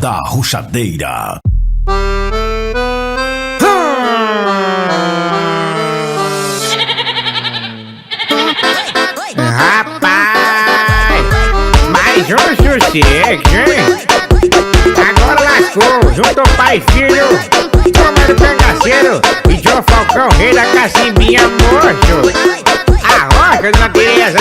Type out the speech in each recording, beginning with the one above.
da Arruchadeira. Rapaz, mais um sucesso, hein? Agora lascou, juntou pai e filho, Romero Cangaceiro e João Falcão, rei da cacimbinha, moço. A rocha da natureza.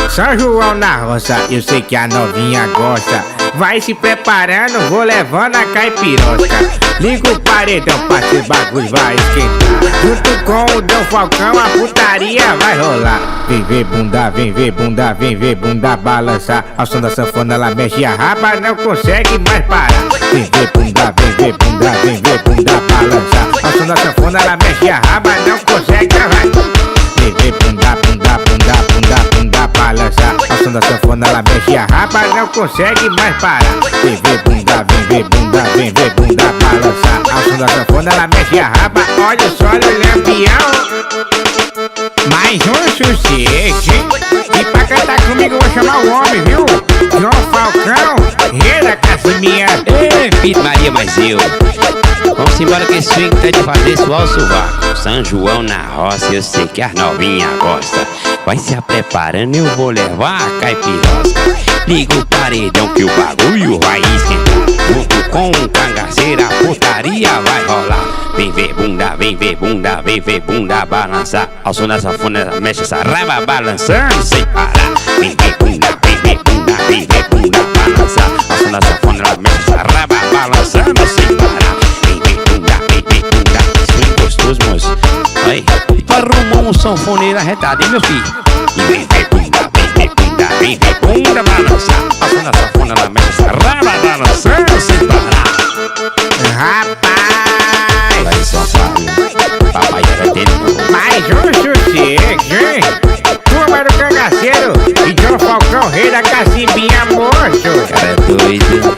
São João na roça, eu sei que a novinha gosta. Vai se preparando, vou levando a caipirosca. Liga o paredão pra esse bagulho vai esquentar. Junto com o Dom Falcão a putaria vai rolar. Vem ver bunda, vem ver bunda, vem ver bunda balançar. Ao som da sanfona ela mexe a raba, não consegue mais parar. Vem ver bunda, vem ver bunda, vem ver bunda balançar. Ao som da sanfona ela mexe a raba, não consegue mais. Vem ver bunda, bunda, bunda, bunda, bunda balançar. Ao som da sanfona ela mexe a raba, não consegue mais parar. Vem ver bunda, vem ver bunda, vem ver bunda balançar. Ao som da sanfona ela mexe a raba, olha só o lampião. Mais um sucesso, hein? E pra cantar comigo eu vou chamar o homem, viu? João Falcão, rei da cacimbinha. Ei, Pito Maria, mas eu. Vamos embora que esse swing tá de fazer suar o sovaco. São João na roça, eu sei que as novinhas gostam. Vai se preparando, eu vou levar a caipirosca. Liga o paredão que o bagulho vai esquentar. Junto com o cangaceiro a putaria vai rolar. Vem ver bunda, vem ver bunda, vem ver bunda balançar. Ao som da sanfona mexe essa raba balançando sem parar. Vem ver bunda, vem ver bunda, vem ver bunda balançar. Ao som da sanfona ela mexe essa raba balançando sem parar. Vem ver bunda, swing gostoso, moço. Aí, arrumou um sanfoneiro arretado, hein, meu filho? E vem ver bunda, vem ver bunda, vem ver bunda balançar. Ao som da sanfona ela mexe essa raba balançando sem parar. Rapaz, Vai só papai era dele. mais um sucesso, hein? Romero Cangaceiro e João Falcão, rei da cacimbinha, moço. Cara é doido.